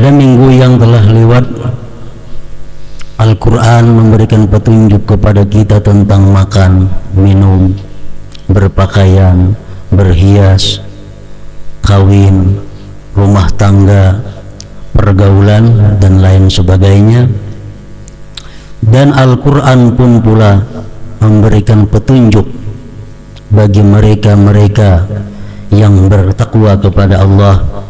Pada minggu yang telah lewat, Al-Quran memberikan petunjuk kepada kita tentang makan, minum, berpakaian, berhias, kawin, rumah tangga, pergaulan, dan lain sebagainya. Dan Al-Quran pun pula memberikan petunjuk bagi mereka-mereka yang bertakwa kepada Allah,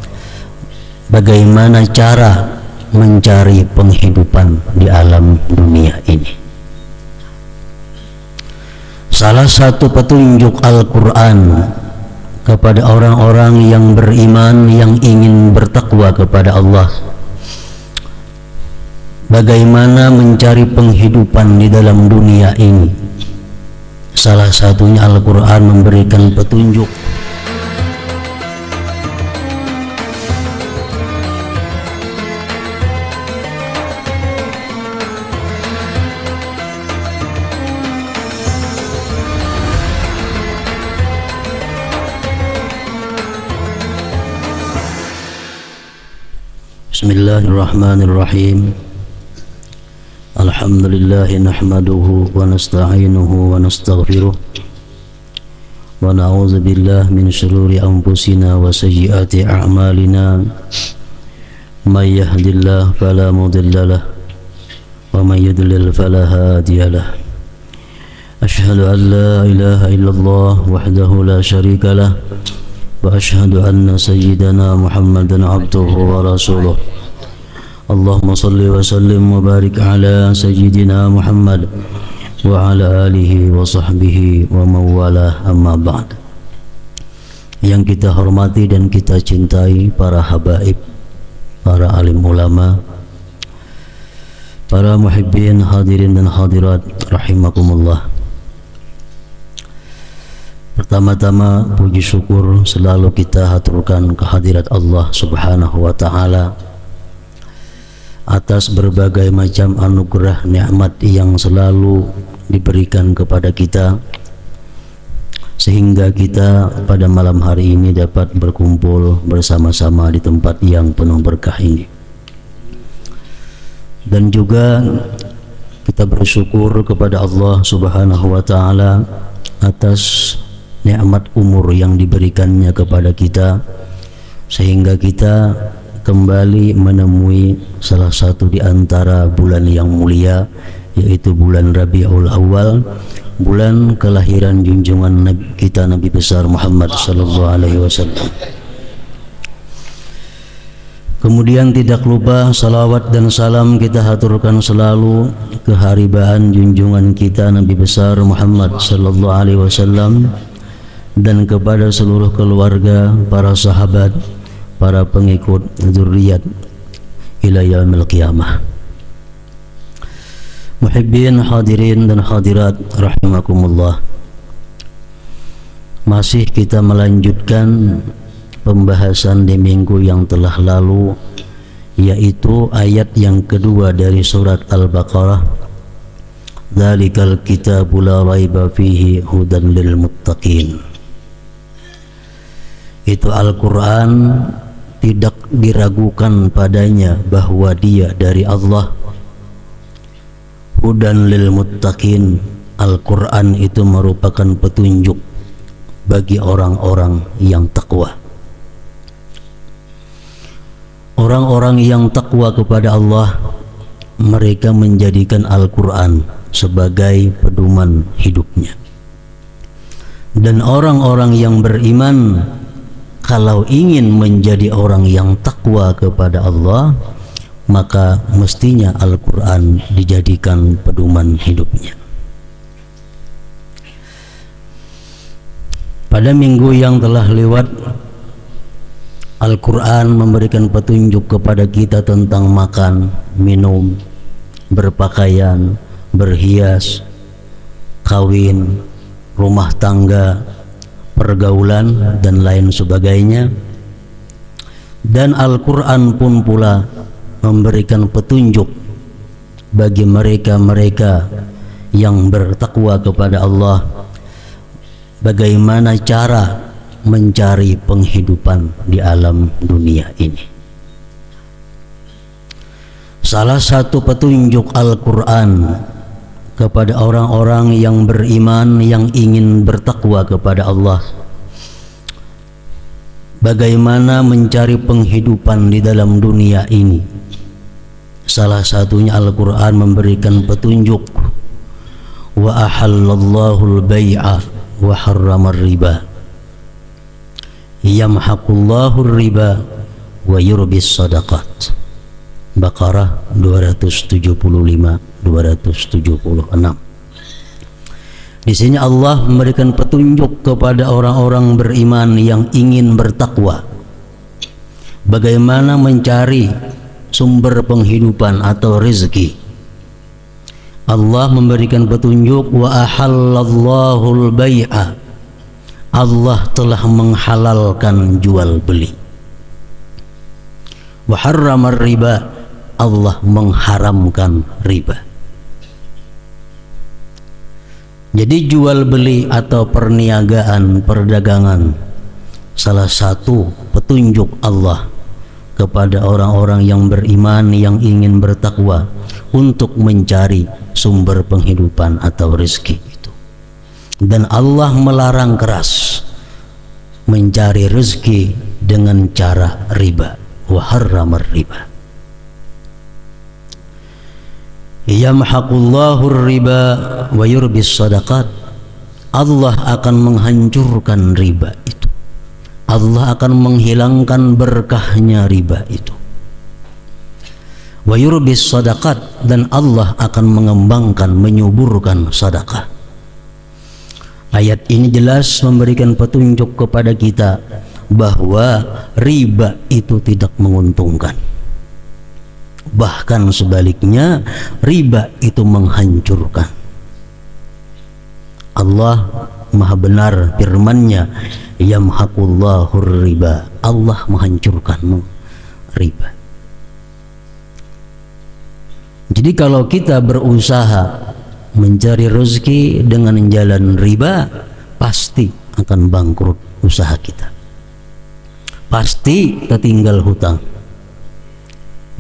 bagaimana cara mencari penghidupan di alam dunia ini. Salah satu petunjuk Al-Quran kepada orang-orang yang beriman, yang ingin bertakwa kepada Allah, bagaimana mencari penghidupan di dalam dunia ini. Salah satunya Al-Quran memberikan petunjuk. Bismillahirrahmanirrahim. Alhamdulillah nahmaduhu wa nasta'inuhu wa nastaghfiruh wa na'udzu billahi min shururi anfusina wa sayyiati a'malina. May yahdihillahu fala mudilla lahu wa may yudlil fala hadiya lahu. Asyhadu an la ilaha illallah wahdahu la syarika lah wa asyhadu anna sayyidana Muhammadan abduhu wa rasuluh. Allahumma salli wa sallim wa barik ala sayyidina Muhammad wa ala alihi wa sahbihi wa mawalah, amma ba'd. Yang kita hormati dan kita cintai para habaib, para alim ulama, para muhibbin hadirin dan hadirat rahimakumullah. Pertama-tama puji syukur selalu kita haturkan kehadirat Allah Subhanahu wa ta'ala atas berbagai macam anugerah nikmat yang selalu diberikan kepada kita, sehingga kita pada malam hari ini dapat berkumpul bersama-sama di tempat yang penuh berkah ini. Dan juga kita bersyukur kepada Allah Subhanahu wa ta'ala atas nikmat umur yang diberikannya kepada kita, sehingga kita kembali menemui salah satu di antara bulan yang mulia, yaitu bulan Rabiul Awal, bulan kelahiran junjungan kita Nabi besar Muhammad sallallahu alaihi wasallam. Kemudian tidak lupa salawat dan salam kita haturkan selalu keharibaan junjungan kita Nabi besar Muhammad sallallahu alaihi wasallam dan kepada seluruh keluarga, para sahabat, para pengikut zuriat ila yaumil qiyamah. Muhibbin hadirin dan hadirat rahimakumullah. Masih kita melanjutkan pembahasan di minggu yang telah lalu, yaitu ayat yang kedua dari surat Al-Baqarah. Dzalikal kitabu la raiba fihi hudan lil muttaqin. Itu Al-Quran tidak diragukan padanya bahwa dia dari Allah. Hudan lil muttaqin. Al-Quran itu merupakan petunjuk bagi orang-orang yang takwa. Orang-orang yang takwa kepada Allah, mereka menjadikan Al-Quran sebagai pedoman hidupnya. Dan orang-orang yang beriman, kalau ingin menjadi orang yang takwa kepada Allah, maka mestinya Al-Quran dijadikan pedoman hidupnya. Pada minggu yang telah lewat, Al-Quran memberikan petunjuk kepada kita tentang makan, minum, berpakaian, berhias, kawin, rumah tangga, pergaulan, dan lain sebagainya. Dan Al-Quran pun pula memberikan petunjuk bagi mereka-mereka yang bertakwa kepada Allah, bagaimana cara mencari penghidupan di alam dunia ini. Salah satu petunjuk Al-Quran kepada orang-orang yang beriman, yang ingin bertakwa kepada Allah, bagaimana mencari penghidupan di dalam dunia ini. Salah satunya Al-Quran memberikan petunjuk, wa ahallallahu al-bay'a wa harramar riba yamhaqullahu riba wa yurbis sadaqat. Baqarah 275-276. Di sini Allah memberikan petunjuk kepada orang-orang beriman yang ingin bertakwa, bagaimana mencari sumber penghidupan atau rezeki. Allah memberikan petunjuk, wa ahallallahu al-bay'a, Allah telah menghalalkan jual beli. Wa harramar riba, Allah mengharamkan riba. Jadi jual beli atau perniagaan, perdagangan, salah satu petunjuk Allah kepada orang-orang yang beriman yang ingin bertakwa untuk mencari sumber penghidupan atau rezeki itu. Dan Allah melarang keras mencari rezeki dengan cara riba, wa harramar riba. Yamhaqullahu riba wa yurbis sadaqat, Allah akan menghancurkan riba itu, Allah akan menghilangkan berkahnya riba itu. Wa yurbis sadaqat, dan Allah akan mengembangkan, menyuburkan sedekah. Ayat ini jelas memberikan petunjuk kepada kita bahwa riba itu tidak menguntungkan. Bahkan sebaliknya, riba itu menghancurkan. Allah Maha benar firman-Nya, yamhaqullahu riba, Allah menghancurkan riba. Jadi kalau kita berusaha mencari rezeki dengan jalan riba, pasti akan bangkrut usaha kita, pasti tertinggal hutang.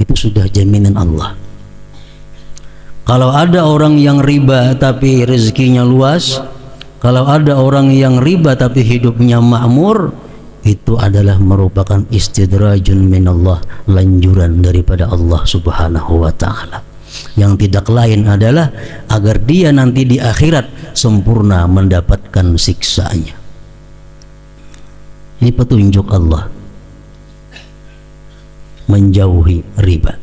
Itu sudah jaminan Allah. Kalau ada orang yang riba tapi rezekinya luas, kalau ada orang yang riba tapi hidupnya makmur, itu adalah merupakan istidrajun minallah, lanjuran daripada Allah Subhanahu wa ta'ala, yang tidak lain adalah agar dia nanti di akhirat sempurna mendapatkan siksanya. Ini petunjuk Allah menjauhi riba.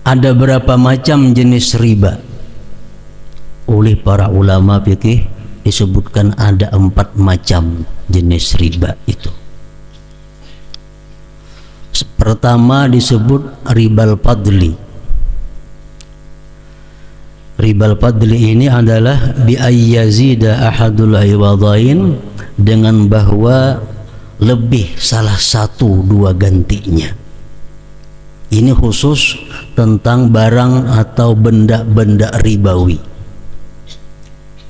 Ada berapa macam jenis riba? Oleh para ulama fikih disebutkan ada 4 macam jenis riba itu. Pertama disebut ribal fadli. Ribal fadli ini adalah bi ayyazida ahadul iwadain, dengan bahwa lebih salah satu dua gantinya. Ini khusus tentang barang atau benda-benda ribawi.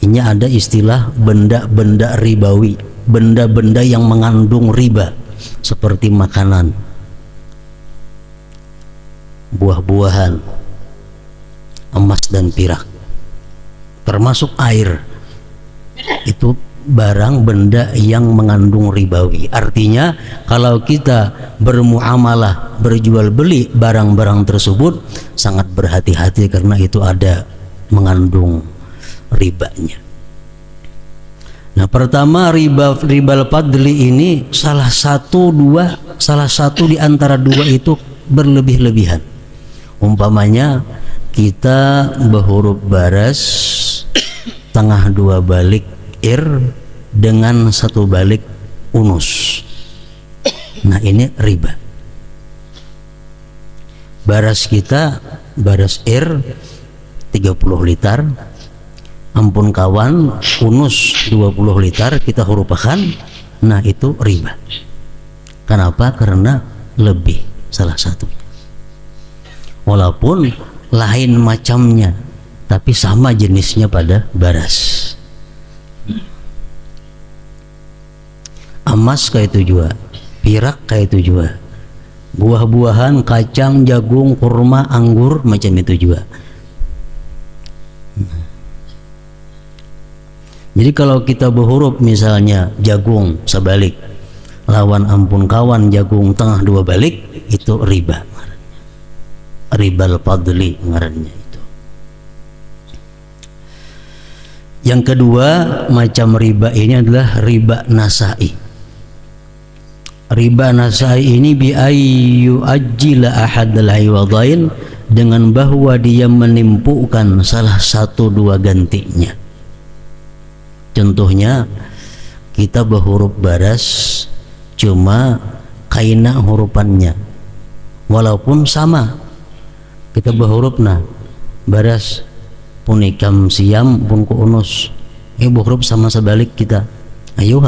Ini ada istilah benda-benda ribawi, benda-benda yang mengandung riba, seperti makanan, buah-buahan, emas dan perak, termasuk air. Itu barang benda yang mengandung ribawi. Artinya kalau kita bermuamalah, berjual beli barang-barang tersebut, sangat berhati-hati karena itu ada mengandung ribanya. Nah, pertama ribal fadli ini salah satu di antara dua itu berlebih-lebihan. Umpamanya kita berhuruf baras tengah 2 balik ir dengan 1 balik unus. Nah, ini riba. Baras kita baras ir 30 liter, ampun kawan, unus 20 liter kita hurufkan. Nah, itu riba. Kenapa? Karena lebih salah satunya. Walaupun lain macamnya, tapi sama jenisnya pada baras. Emas kayak itu juga, perak kayak itu juga. buah-buahan, kacang, jagung, kurma, anggur, macam itu juga. Jadi kalau kita berhuruf misalnya jagung sebalik, lawan ampun kawan jagung tengah dua balik, itu riba. Ribal fadli ngarannya itu. Yang kedua macam riba ini adalah riba nasai. Riba nasai ini bi ayyu ajila ahadal iwadain, dengan bahwa dia menimpukan salah satu dua gantinya. Contohnya kita berhuruf baras cuma kaina hurufannya walaupun sama, kita berhuruf baras punikam siam pun ku unus, berhuruf sama sebalik kita, ayo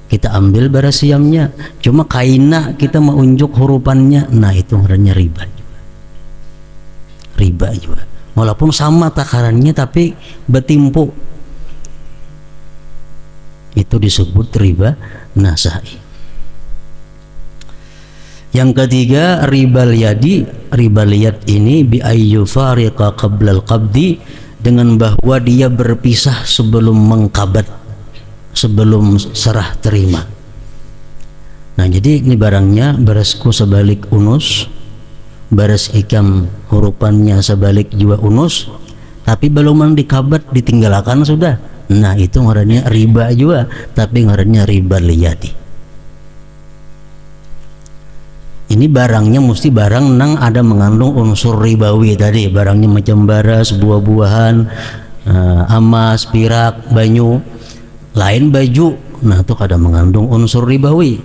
kita ambil baras siamnya, cuma kaina kita mau unjuk hurufannya, itu ngarannya riba juga walaupun sama takarannya tapi betimpu, itu disebut riba nasai. Yang ketiga ribal yadi. Ribal yad ini bi ayyu fariqa qablal qabdi, dengan bahwa dia berpisah sebelum mengkabat, sebelum serah terima. Jadi ini barangnya barasku sebalik unus, baras ikam hurufannya sebalik juga unus, tapi belum dikabat ditinggalkan sudah. Itu ngarannya riba juga, tapi ngarannya ribal yadi. Ini barangnya mesti barang nang ada mengandung unsur ribawi tadi, barangnya macam baras, buah-buahan, amas, pirak, banyu, lain baju, itu kada mengandung unsur ribawi.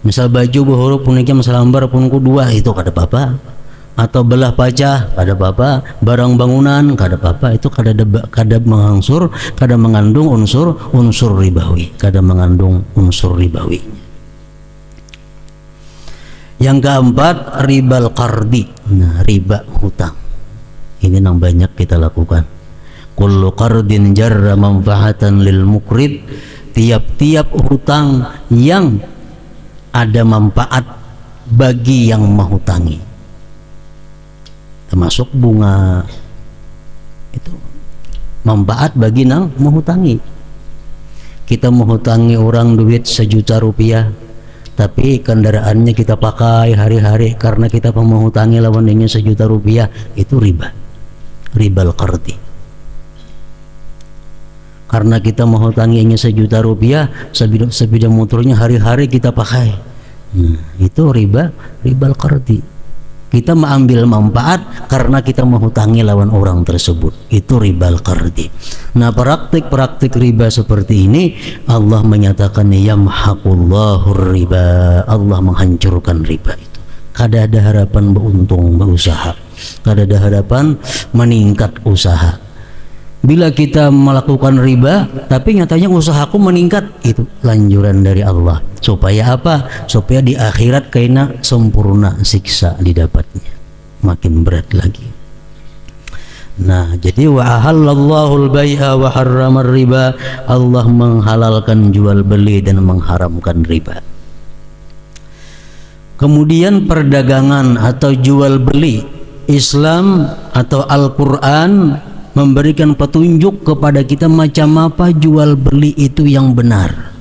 Misal baju berhuruf puniknya masalambar pun dua, itu kada apa-apa. Atau belah pacah kada apa-apa, barang bangunan kada apa-apa, itu kada mengandung unsur ribawi, kada mengandung unsur ribawi. Yang keempat ribal qardi. Riba hutang. Ini yang banyak kita lakukan. Kullu qardin jarra manfaatan lil muqrid. Tiap-tiap hutang yang ada manfaat bagi yang menghutangi, termasuk bunga, itu manfaat bagi nang menghutangi. Kita menghutangi orang duit 1 juta rupiah, tapi kendaraannya kita pakai hari-hari karena kita menghutangi lawannya 1 juta rupiah, itu riba, ribal qardi. Karena kita menghutanginya 1 juta rupiah, sepeda motornya hari-hari kita pakai, itu ribal qardi. Kita mengambil manfaat karena kita menghutangi lawan orang tersebut, itu ribal qardi. Praktik-praktik riba seperti ini Allah menyatakan yamhaqullahu riba, Allah menghancurkan riba itu. Kada ada harapan beruntung berusaha, kada ada harapan meningkat usaha. Bila kita melakukan riba tapi nyatanya usahaku meningkat, itu lanjuran dari Allah. Supaya apa? Supaya di akhirat kaina sempurna siksa didapatnya, makin berat lagi. Jadi wa ahallallahu al-bai'a wa harramar riba, Allah menghalalkan jual beli dan mengharamkan riba. Kemudian perdagangan atau jual beli, Islam atau Al-Quran memberikan petunjuk kepada kita macam apa jual beli itu yang benar,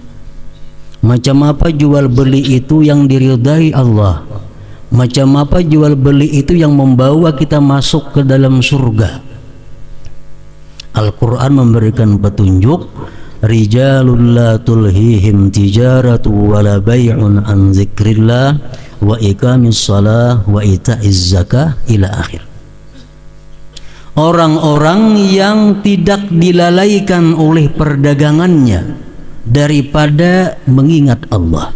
macam apa jual beli itu yang diridai Allah, macam apa jual beli itu yang membawa kita masuk ke dalam surga. Al-Quran memberikan petunjuk, rijalul la tulhihim tijaratu wala bay'un an zikrillah wa iqamis shalah wa ita'iz zakah ila akhir. Orang-orang yang tidak dilalaikan oleh perdagangannya daripada mengingat Allah.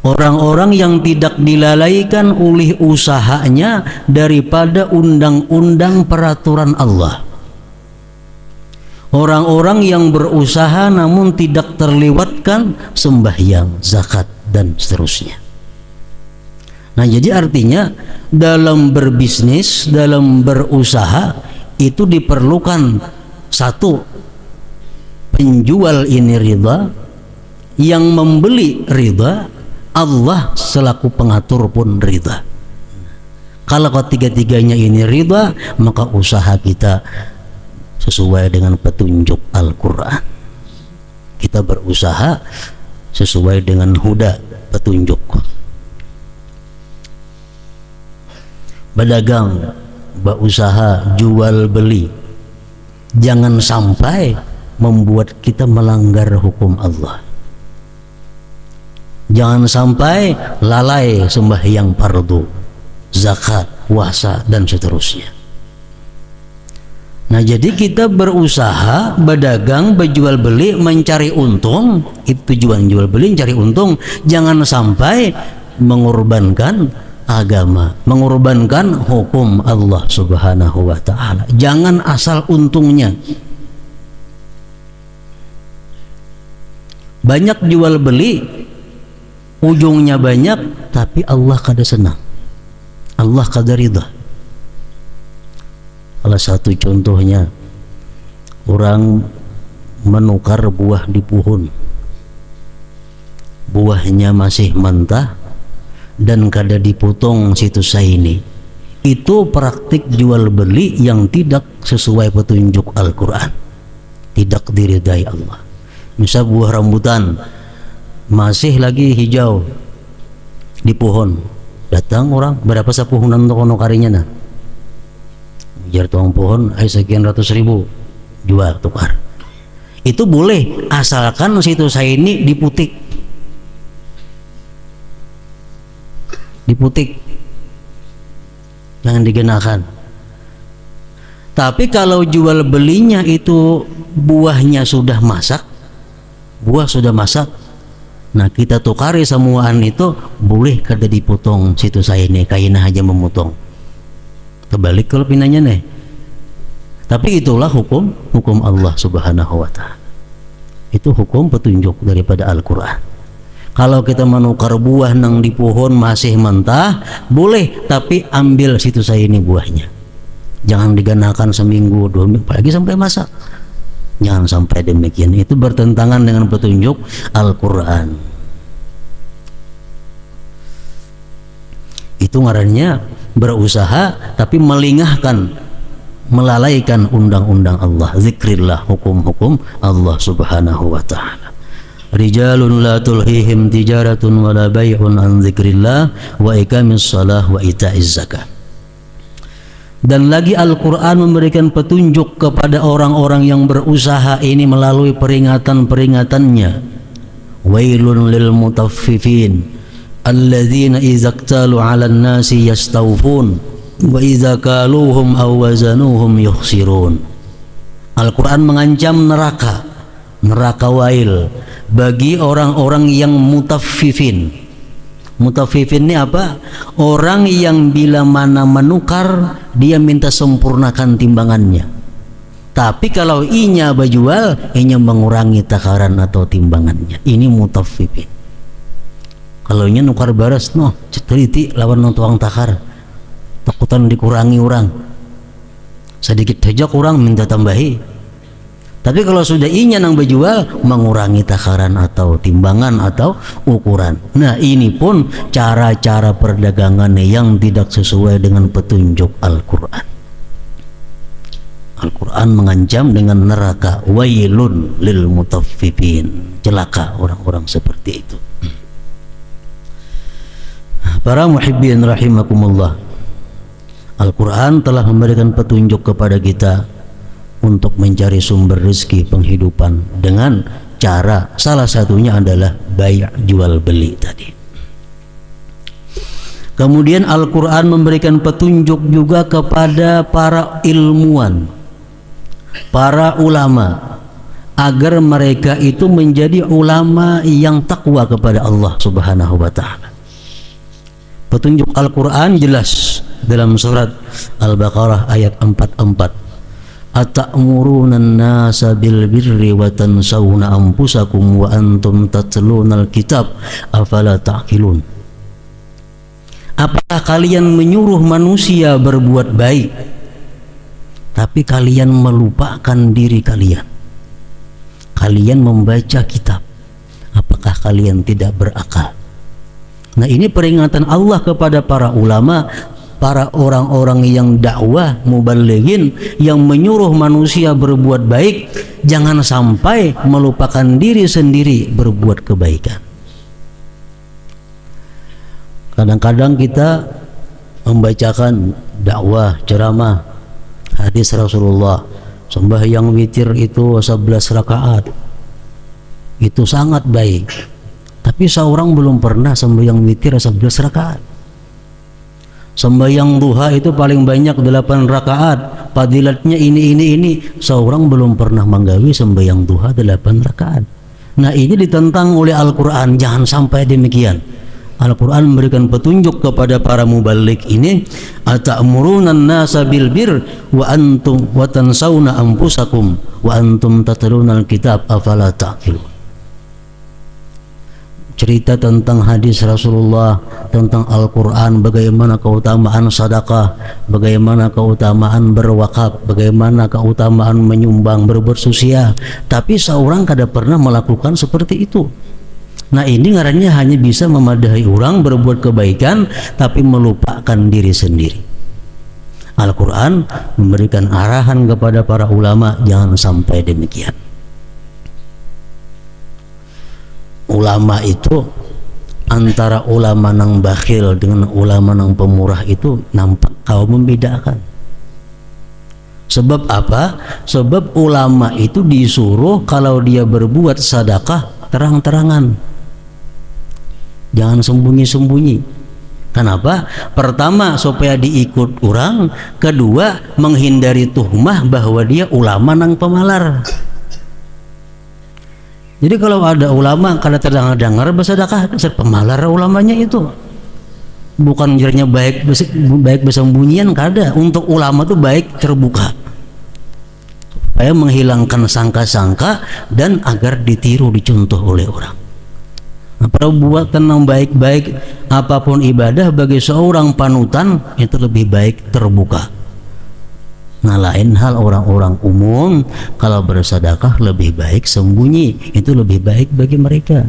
Orang-orang yang tidak dilalaikan oleh usahanya daripada undang-undang peraturan Allah. Orang-orang yang berusaha namun tidak terlewatkan sembahyang, zakat, dan seterusnya. Jadi artinya dalam berbisnis, dalam berusaha itu diperlukan satu, penjual ini ridha, yang membeli ridha, Allah selaku pengatur pun ridha. Kalau ketiga-tiganya ini ridha, maka usaha kita sesuai dengan petunjuk Al-Quran. Kita berusaha sesuai dengan huda, petunjuk. Berdagang, berusaha, jual beli, jangan sampai membuat kita melanggar hukum Allah. Jangan sampai lalai sembahyang fardu, zakat, puasa, dan seterusnya. Nah, jadi kita berusaha, berdagang, berjual beli, mencari untung. Itu tujuan jual beli, mencari untung. Jangan sampai mengorbankan agama, mengorbankan hukum Allah Subhanahu wa ta'ala. Jangan asal untungnya. Banyak jual beli, ujungnya banyak, tapi Allah kada senang, Allah kada ridha. Salah satu contohnya, orang menukar buah di pohon, buahnya masih mentah dan kada dipotong situ saini. Itu praktik jual beli yang tidak sesuai petunjuk Al-Quran, tidak diridai Allah. Misal buah rambutan masih lagi hijau di pohon, datang orang berapa sepohonan untuk nukarinya, nah jar tuang pohon sekian ratus ribu, jual tukar. Itu boleh asalkan situ saya ini diputik, jangan digunakan. Tapi kalau jual belinya itu buahnya sudah masak, buah sudah masak, nah kita tukari semuaan itu, boleh kada dipotong situ saya ini, kaina aja memotong. Kebalik kalau pinanya nih. Tapi itulah hukum Allah Subhanahu wa ta'ala. Itu hukum petunjuk daripada Al-Quran. Kalau kita menukar buah nang di pohon masih mentah, boleh, tapi ambil situ saya ini buahnya. Jangan diganakan seminggu, 2 minggu, apalagi sampai masak. Jangan sampai demikian. Itu bertentangan dengan petunjuk Al-Quran. Itu ngarannya berusaha tapi melingahkan, melalaikan undang-undang Allah, zikrillah, hukum-hukum Allah Subhanahu wa ta'ala. Rijalun la tulhihim tijaratun wala bay'un an zikrillah wa iqamis shalah wa ita'iz zakah. Dan lagi Al-Quran memberikan petunjuk kepada orang-orang yang berusaha ini melalui peringatan-peringatannya. Wailun lil mutaffifin alladzina idza iktalu 'alan nasi yastawfun wa idza kaluhum aw wazanuhum yukhsirun. Al-Quran mengancam neraka wail bagi orang-orang yang mutaffifin. Mutaffifin ini apa? Orang yang bila mana menukar dia minta sempurnakan timbangannya. Tapi kalau inya berjual, inya mengurangi takaran atau timbangannya. Ini mutaffifin. Kalau inya nukar baras, no, ceteliti lawan tuang takar, takutan dikurangi orang, sedikit saja kurang minta tambahi. Tapi kalau sudah inya nang berjual, mengurangi takaran atau timbangan atau ukuran. Nah, ini pun cara-cara perdagangan yang tidak sesuai dengan petunjuk Al-Quran. Al-Quran mengancam dengan neraka, wailun lil mutaffifin, celaka orang-orang seperti itu. Para muhibbin rahimakumullah, Al-Quran telah memberikan petunjuk kepada kita untuk mencari sumber rezeki penghidupan dengan cara, salah satunya adalah bai' jual beli tadi. Kemudian Al-Quran memberikan petunjuk juga kepada para ilmuwan, para ulama, agar mereka itu menjadi ulama yang takwa kepada Allah Subhanahu wa ta'ala. Petunjuk Al-Quran jelas dalam surat Al-Baqarah ayat 44. Atamuruna an-nasa bil birri wa tansawna anfusakum wa antum tatlunal kitab afala ta'qilun. Apakah kalian menyuruh manusia berbuat baik tapi kalian melupakan diri kalian? Kalian membaca kitab, apakah kalian tidak berakal? Nah, ini peringatan Allah kepada para ulama, para orang-orang yang dakwah, mubalighin, yang menyuruh manusia berbuat baik, jangan sampai melupakan diri sendiri berbuat kebaikan. Kadang-kadang kita membacakan dakwah, ceramah, hadis Rasulullah, sembahyang witir itu 11 rakaat, itu sangat baik. Tapi seorang belum pernah sembahyang witir 11 rakaat. Sembahyang duha itu paling banyak 8 rakaat, fadilatnya ini. Seorang belum pernah menggawi sembahyang duha 8 rakaat. Nah, ini ditentang oleh Al-Quran. Jangan sampai demikian. Al-Quran memberikan petunjuk kepada para mubaligh ini, ata'murunan nasa bil bir wa antum wa tansawna anfusakum wa antum tatlunal kitab afala ta'qilun. Cerita tentang hadis Rasulullah, tentang Al-Quran, bagaimana keutamaan sedekah, bagaimana keutamaan berwakaf, bagaimana keutamaan menyumbang, berbuat sosial. Tapi seorang kada pernah melakukan seperti itu. Nah, ini ngarannya hanya bisa memadahi orang berbuat kebaikan tapi melupakan diri sendiri. Al-Quran memberikan arahan kepada para ulama, jangan sampai demikian. Ulama itu, antara ulama nang bakhil dengan ulama nang pemurah itu nampak kau membedakan. Sebab apa? Sebab ulama itu disuruh kalau dia berbuat sedekah terang-terangan, jangan sembunyi-sembunyi. Kenapa? Pertama, supaya diikut orang. Kedua, menghindari tuhmah bahwa dia ulama nang pemalar. Jadi kalau ada ulama kada terdengar bersedekah, pemalar ulamanya itu. Bukan jarnya baik bersembunyian, kada. Untuk ulama itu baik terbuka, supaya menghilangkan sangka-sangka dan agar ditiru, dicontoh oleh orang. Nah, perbuatan yang baik-baik apapun ibadah bagi seorang panutan itu lebih baik terbuka. Nah, lain hal orang-orang umum kalau bersedekah lebih baik sembunyi, itu lebih baik bagi mereka.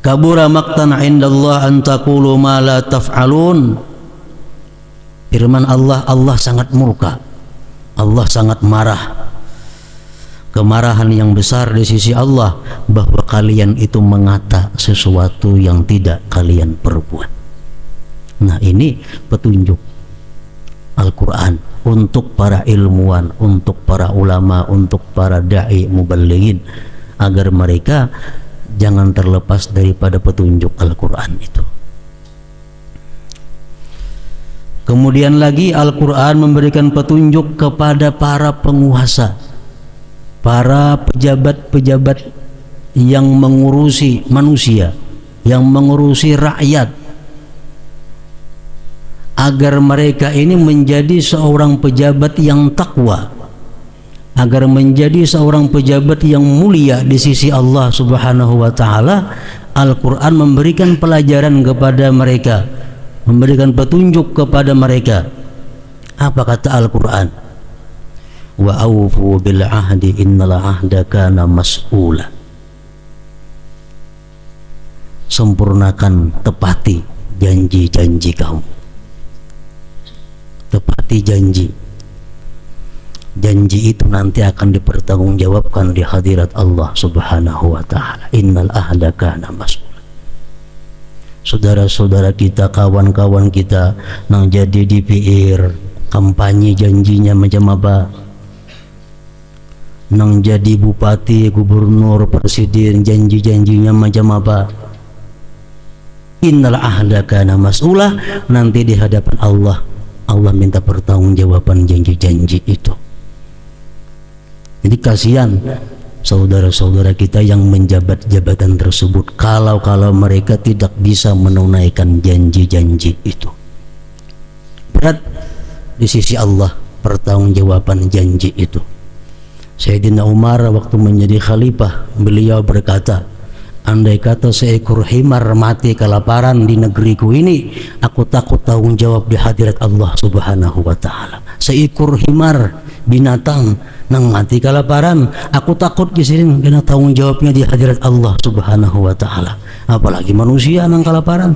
Kabura maqtan 'indallah an taqulu ma la taf'alun. Firman Allah, Allah sangat murka, Allah sangat marah. Kemarahan yang besar di sisi Allah bahwa kalian itu mengata sesuatu yang tidak kalian perbuat. Nah, ini petunjuk Al-Quran untuk para ilmuwan, untuk para ulama, untuk para da'i mubalighin, agar mereka jangan terlepas daripada petunjuk Al-Quran itu. Kemudian lagi Al-Quran memberikan petunjuk kepada para penguasa, para pejabat-pejabat yang mengurusi manusia, yang mengurusi rakyat, agar mereka ini menjadi seorang pejabat yang takwa, agar menjadi seorang pejabat yang mulia di sisi Allah Subhanahu wa taala. Al-Quran memberikan pelajaran kepada mereka, memberikan petunjuk kepada mereka. Apa kata Al-Quran? Wa awfu bil ahdi innal ahda kana mas'ula. Sempurnakan, tepati janji-janji kamu. Tepati janji. Janji itu nanti akan dipertanggungjawabkan di hadirat Allah Subhanahu wa taala. Innal ahda kana mas'ula. Saudara-saudara kita, kawan-kawan kita nang jadi DPR, kampanye janjinya macam apa? Nang jadi bupati, gubernur, presiden, janji-janjinya macam apa? Innal ahda kana mas'ula. Nanti di hadapan Allah, Allah minta pertanggungjawaban janji-janji itu. Jadi kasihan saudara-saudara kita yang menjabat jabatan tersebut kalau mereka tidak bisa menunaikan janji-janji itu. Berat di sisi Allah pertanggungjawaban janji itu. Sayyidina Umar waktu menjadi khalifah, beliau berkata, andai kata seekor himar mati kelaparan di negeriku ini, aku takut tanggung jawab di hadirat Allah Subhanahu wa taala. seekor himar binatang nang mati kelaparan, aku takut di sini kena tanggung jawabnya di hadirat Allah Subhanahu wa taala, apalagi manusia nang kelaparan.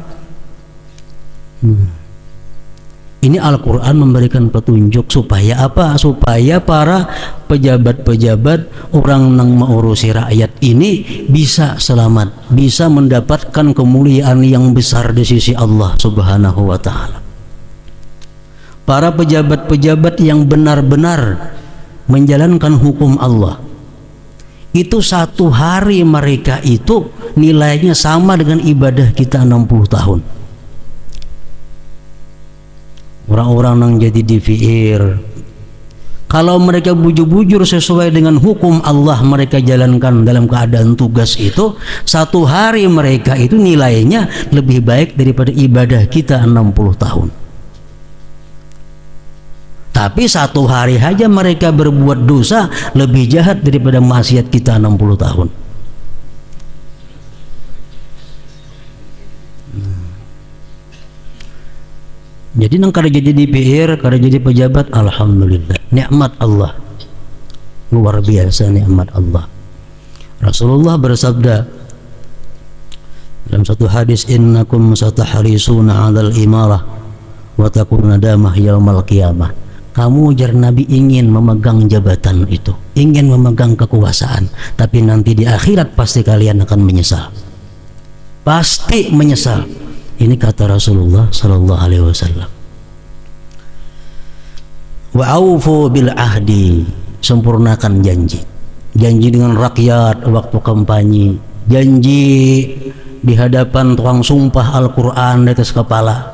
Ini Al-Quran memberikan petunjuk supaya apa? Supaya para pejabat-pejabat, orang yang mengurusi rakyat ini bisa selamat, bisa mendapatkan kemuliaan yang besar di sisi Allah Subhanahu wa ta'ala. Para pejabat-pejabat yang benar-benar menjalankan hukum Allah, itu satu hari mereka itu nilainya sama dengan ibadah kita 60 tahun. Orang-orang yang jadi DPR, kalau mereka bujur-bujur sesuai dengan hukum Allah mereka jalankan dalam keadaan tugas itu, satu hari mereka itu nilainya lebih baik daripada ibadah kita 60 tahun. Tapi satu hari saja mereka berbuat dosa lebih jahat daripada maksiat kita 60 tahun. Jadi nang kada jadi DPR, kada jadi pejabat, alhamdulillah, nikmat Allah, luar biasa nikmat Allah. Rasulullah bersabda dalam satu hadis, innakum satahrisuna 'alal imarah wa takun nadamah yaumal qiyamah. Kamu jar Nabi ingin memegang jabatan itu, ingin memegang kekuasaan, tapi nanti di akhirat pasti kalian akan menyesal, pasti menyesal. Ini kata Rasulullah sallallahu alaihi wasallam. Wa aufu bil ahdi, sempurnakan janji. Janji dengan rakyat waktu kampanye, janji di hadapan tukang sumpah Al-Qur'an di atas kepala.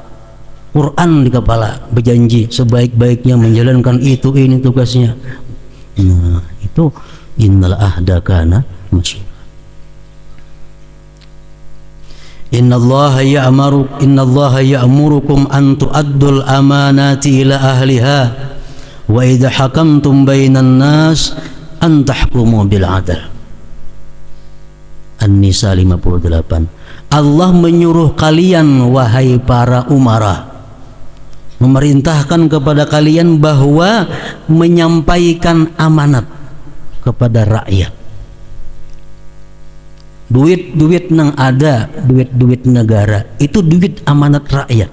Quran di kepala, berjanji sebaik-baiknya menjalankan itu, ini tugasnya. Nah, itu innal ahda kana mas'ul. Innallaha ya'murukum an tu'addul amanati ila ahliha wa idha hakamtum bainan nas an tahkumu bil adl. An-Nisa 58. Allah menyuruh kalian wahai para umara, memerintahkan kepada kalian bahwa menyampaikan amanat kepada rakyat. Duit nang ada, duit negara, itu duit amanat rakyat.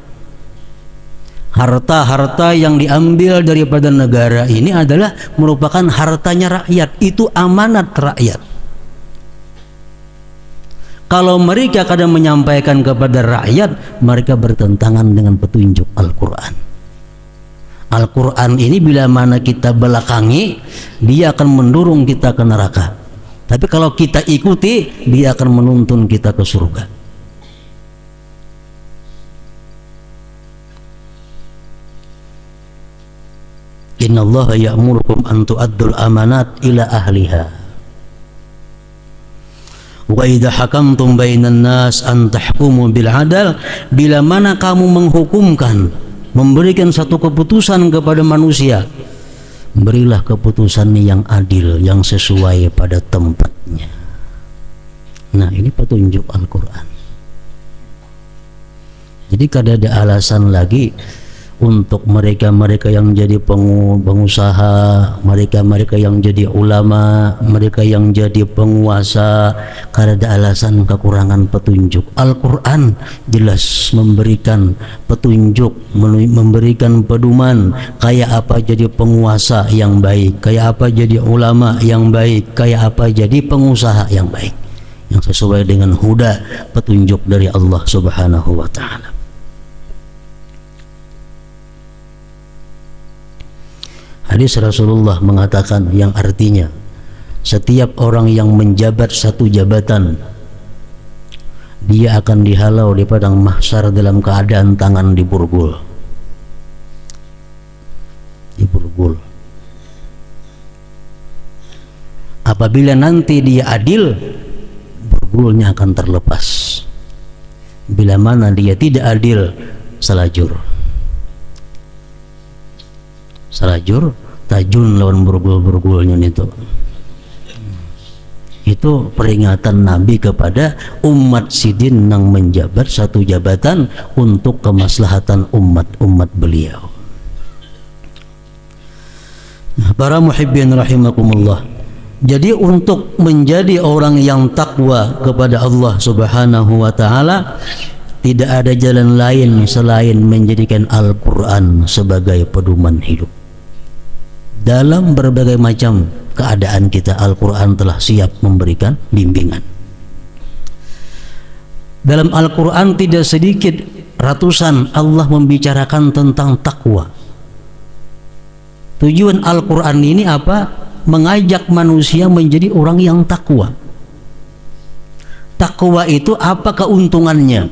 Harta-harta yang diambil daripada negara ini adalah merupakan hartanya rakyat, itu amanat rakyat. Kalau mereka kadang menyampaikan kepada rakyat, mereka bertentangan dengan petunjuk Al-Quran. Al-Quran ini bila mana kita belakangi, dia akan mendorong kita ke neraka. Tapi kalau kita ikuti, dia akan menuntun kita ke surga. Innallaha ya'murukum an tu'addul amanat ila ahliha wa idha hakamtum bainan nas an tahkumu bil adl. Bila mana kamu menghukumkan, memberikan satu keputusan kepada manusia, berilah keputusan yang adil, yang sesuai pada tempatnya. Nah, ini petunjuk Al-Quran. Jadi kada ada alasan lagi untuk mereka-mereka yang jadi pengusaha, mereka-mereka yang jadi ulama, mereka yang jadi penguasa, kada ada alasan kekurangan petunjuk. Al-Quran jelas memberikan petunjuk, memberikan pedoman kayak apa jadi penguasa yang baik, kayak apa jadi ulama yang baik, kayak apa jadi pengusaha yang baik, yang sesuai dengan huda, petunjuk dari Allah Subhanahu wa ta'ala. Hadis Rasulullah mengatakan yang artinya, setiap orang yang menjabat satu jabatan, dia akan dihalau di padang mahsyar dalam keadaan tangan diborgol. Diborgol. Apabila nanti dia adil, borgolnya akan terlepas. Bila mana dia tidak adil, salajur. Salajur, tajun lawan borgol-borgolnya itu peringatan Nabi kepada umat sidin yang menjabat satu jabatan untuk kemaslahatan umat-umat beliau. Para muhibbin rahimakumullah. Jadi untuk menjadi orang yang takwa kepada Allah Subhanahu wa taala, tidak ada jalan lain selain menjadikan Al-Qur'an sebagai pedoman hidup. Dalam berbagai macam keadaan kita, Al-Qur'an telah siap memberikan bimbingan. Dalam Al-Qur'an tidak sedikit, ratusan Allah membicarakan tentang takwa. Tujuan Al-Qur'an ini apa? Mengajak manusia menjadi orang yang takwa. Takwa itu apa keuntungannya?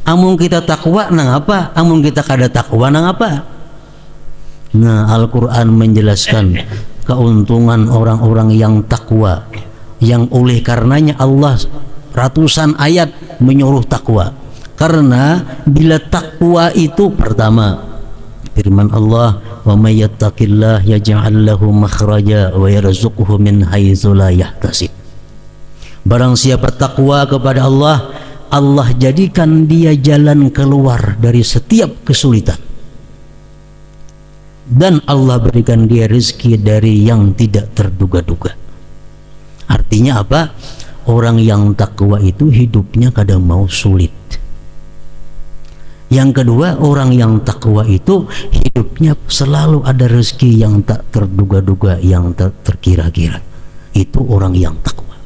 Amun kita takwa nang apa? Amun kita kada takwa nang apa? Nah, Al-Quran menjelaskan keuntungan orang-orang yang takwa, yang oleh karenanya Allah ratusan ayat menyuruh takwa. Karena bila takwa itu, pertama firman Allah, wa may yattaqillah yaj'al lahu makhraja wa yarzuqhu min haitsu la yahtasib. Barang siapa takwa kepada Allah, Allah jadikan dia jalan keluar dari setiap kesulitan, dan Allah berikan dia rezeki dari yang tidak terduga-duga. Artinya apa? Orang yang takwa itu hidupnya kadang mau sulit. Yang kedua, orang yang takwa itu hidupnya selalu ada rezeki yang tak terduga-duga, yang tak terkira-kira. Itu orang yang takwa.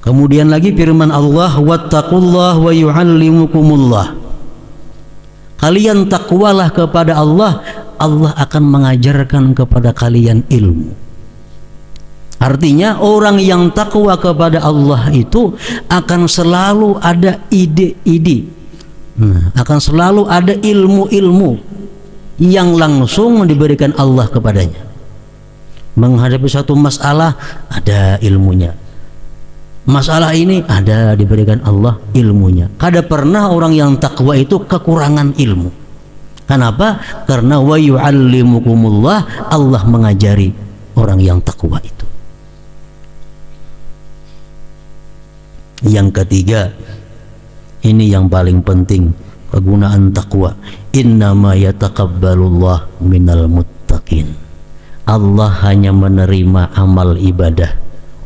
Kemudian lagi firman Allah, wattaqullah wa yu'allimukumullah. Kalian takwalah kepada Allah, Allah akan mengajarkan kepada kalian ilmu. Artinya orang yang takwa kepada Allah itu akan selalu ada ide-ide, akan selalu ada ilmu-ilmu yang langsung diberikan Allah kepadanya. Menghadapi satu masalah ada ilmunya. Masalah ini ada diberikan Allah ilmunya. Kada pernah orang yang takwa itu kekurangan ilmu. Kenapa? Karena wa yu'allimukumullah, Allah mengajari orang yang takwa itu. Yang ketiga, ini yang paling penting, kegunaan takwa. Innama yataqabbalullah minal muttaqin. Allah hanya menerima amal ibadah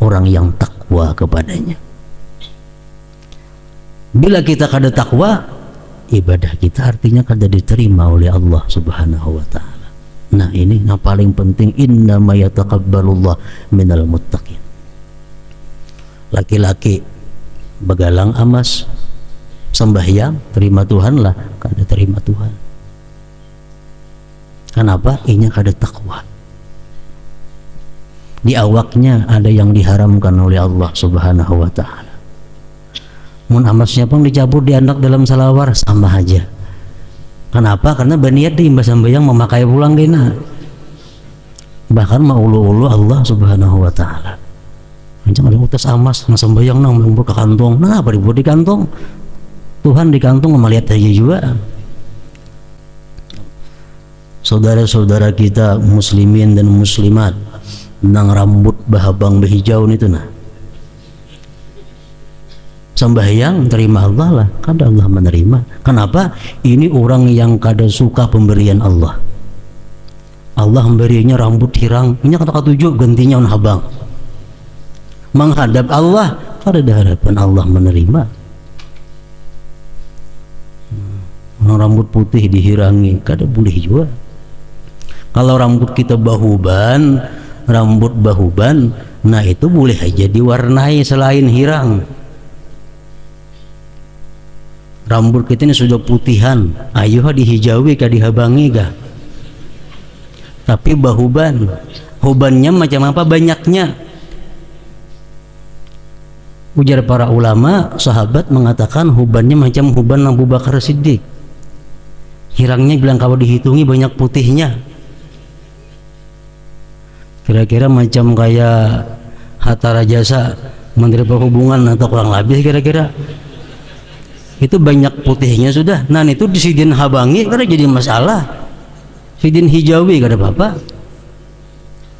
orang yang takwa kepadanya. Bila kita kada takwa, ibadah kita artinya kada diterima oleh Allah Subhanahu wa taala. Nah, ini yang paling penting, innama yataqabbalullah minal muttaqin. Laki-laki begalang amas, sembahyang, terima Tuhan lah, kada terima Tuhan. Kenapa? Ini kada takwa. Di awaknya ada yang diharamkan oleh Allah Subhanahu wa taala. Mun amasnya pun dicabut di anak dalam salawar sama aja. Kenapa? Karena berniat di imbas sembahyang memakai pulang dina. Bahkan maulu-ulu Allah Subhanahu wa taala. Jangan ada utas amas nang sembahyang nang ke kantong. Nah, apa dibuat di kantong? Tuhan di kantong melihat aja juga. Saudara-saudara kita muslimin dan muslimat nang rambut bahabang behijau itu nah. Sembahyang terima Allah lah, kada Allah menerima. Kenapa? Ini orang yang kada suka pemberian Allah. Allah memberinya rambut hirang, ini kata ketujuh gantinya on habang. Menghadap Allah, kada ada harapan Allah menerima. Rambut putih dihirangi, kada boleh juga. Kalau rambut kita bahuban, rambut bahuban, nah itu boleh aja diwarnai selain hirang. Rambut kita ini sudah putihan, ayo dihijawi kah dihabangi kah? Tapi bahuban, hubannya macam apa banyaknya? Ujar para ulama, sahabat mengatakan hubannya macam huban Abu Bakar Siddiq. Hirangnya bilang kalau dihitungi banyak putihnya. Kira-kira macam kayak Hatta Rajasa, Menteri Perhubungan atau kurang lebih kira-kira. Itu banyak putihnya sudah. Nah itu disidin habangi kada jadi masalah. Sidin hijawi kada apa-apa.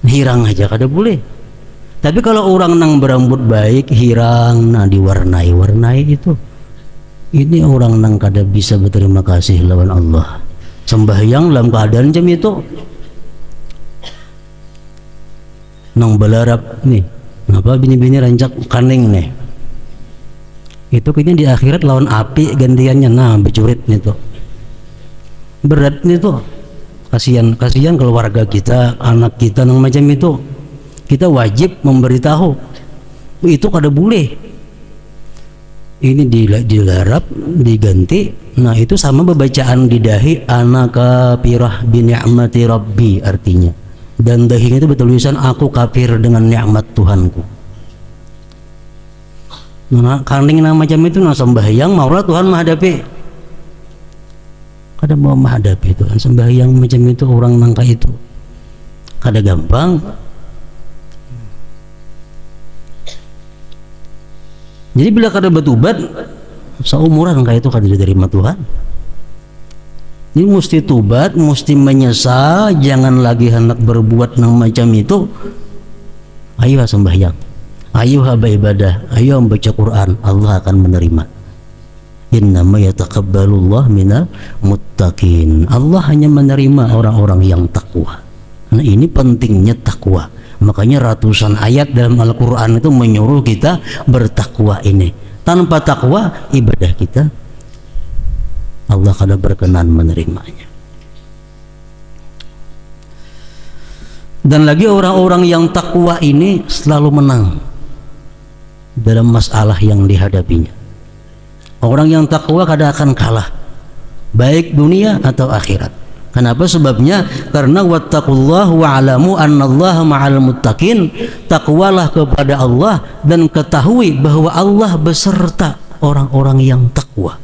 Hirang aja kada boleh. Tapi kalau orang nang berambut baik hirang, nah diwarnai-warnai itu, ini orang nang kada bisa berterima kasih lawan Allah. sembahyang dalam keadaan jam itu nang balarap nih apa bini-bini rancak kaning nih itu kayaknya di akhirat lawan api gantiannya nah becurit nih tuh berat nih tuh kasihan keluarga kita anak kita nang macam itu kita wajib memberitahu itu kada boleh ini dilarap diganti nah itu sama bacaan di dahi ana kafirah bi ni'mati rabbi artinya dan dahinya itu bertulisan aku kafir dengan nikmat Tuhanku nah kaning nama macam itu nah sembahyang maulah Tuhan menghadapi kada mau menghadapi Tuhan sembahyang macam itu orang nangka itu kada gampang jadi bila kada betubat seumuran kayak itu kada diterima Tuhan ini mesti tubat mesti menyesal jangan lagi hendak berbuat nang macam itu ayo sembahyang ayo ibadah ayo membaca Quran Allah akan menerima innama yataqabbalullah minal muttaqin Allah hanya menerima orang-orang yang takwa nah ini pentingnya takwa makanya ratusan ayat dalam Al-Quran itu menyuruh kita bertakwa ini tanpa takwa ibadah kita Allah kada berkenan menerimanya dan lagi orang-orang yang takwa ini selalu menang dalam masalah yang dihadapinya orang yang takwa kada akan kalah baik dunia atau akhirat kenapa sebabnya karena wattaqullah wa'lamu annallaha ma'al muttaqin takwalah kepada Allah dan ketahui bahwa Allah beserta orang-orang yang takwa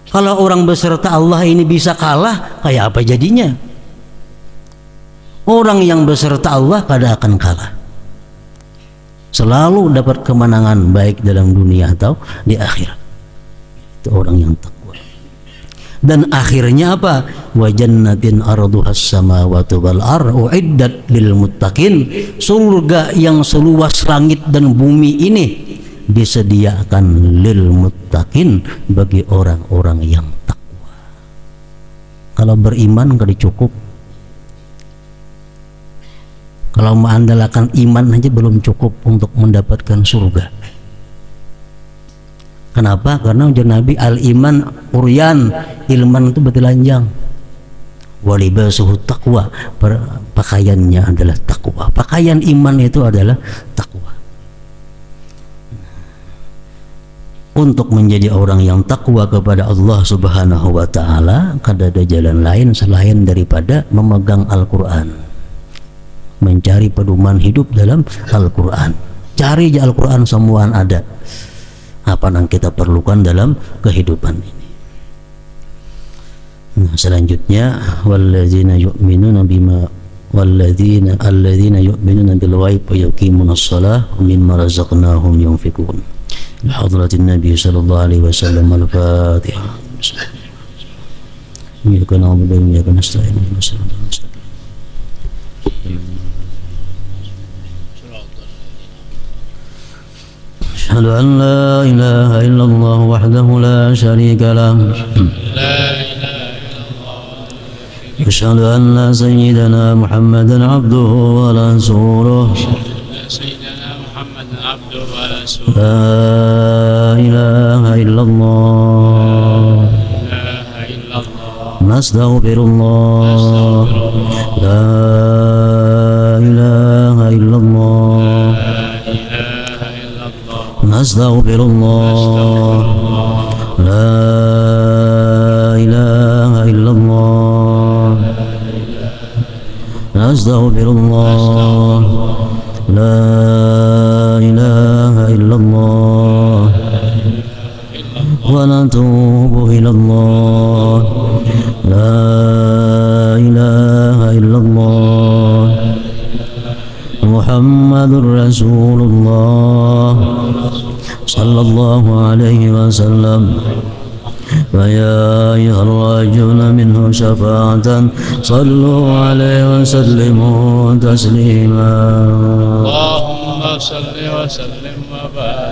kalau orang beserta Allah ini bisa kalah kayak apa jadinya orang yang beserta Allah kada akan kalah selalu dapat kemenangan baik dalam dunia atau di akhirat itu orang yang takwa dan akhirnya apa wa jannatin arduhas samawati wal ardu uiddat lil muttaqin surga yang seluas langit dan bumi ini disediakan lil muttaqin bagi orang-orang yang takwa kalau beriman kada cukup kalau mengandalkan iman aja belum cukup untuk mendapatkan surga kenapa? Karena ujar Nabi al-iman uryan ilman itu bertelanjang walibasuhu taqwa pakaiannya adalah takwa pakaian iman itu adalah takwa untuk menjadi orang yang takwa kepada Allah subhanahu wa ta'ala kada ada jalan lain selain daripada memegang Al-Quran mencari pedoman hidup dalam Al-Quran cari aja Al-Quran semuaan ada apa yang kita perlukan dalam kehidupan ini nah selanjutnya walladzina yu'minuna bima alladzina yu'minuna bil ghaib wa yuqimunas shalah wa mimma razaqnahum yunfiqun hadratin nabi sallallahu alaihi wasallam al-fatihah iyyaka na'budu wa iyyaka nasta'in أشهد أن لا إله إلا الله وحده لا شريك له أشهد أن سيدنا محمدا عبده ورسوله لا إله إلا الله نستغفر الله لا إله إلا الله نستغفر الله لا إله إلا الله نستغفر الله لا إله إلا الله ونتوب إلى الله لا إله إلا الله محمد رسول الله صلى الله عليه وسلم ويا أيها الراجون منه شفاعة صلوا عليه وسلموا تسليما اللهم صل وسلم وبارك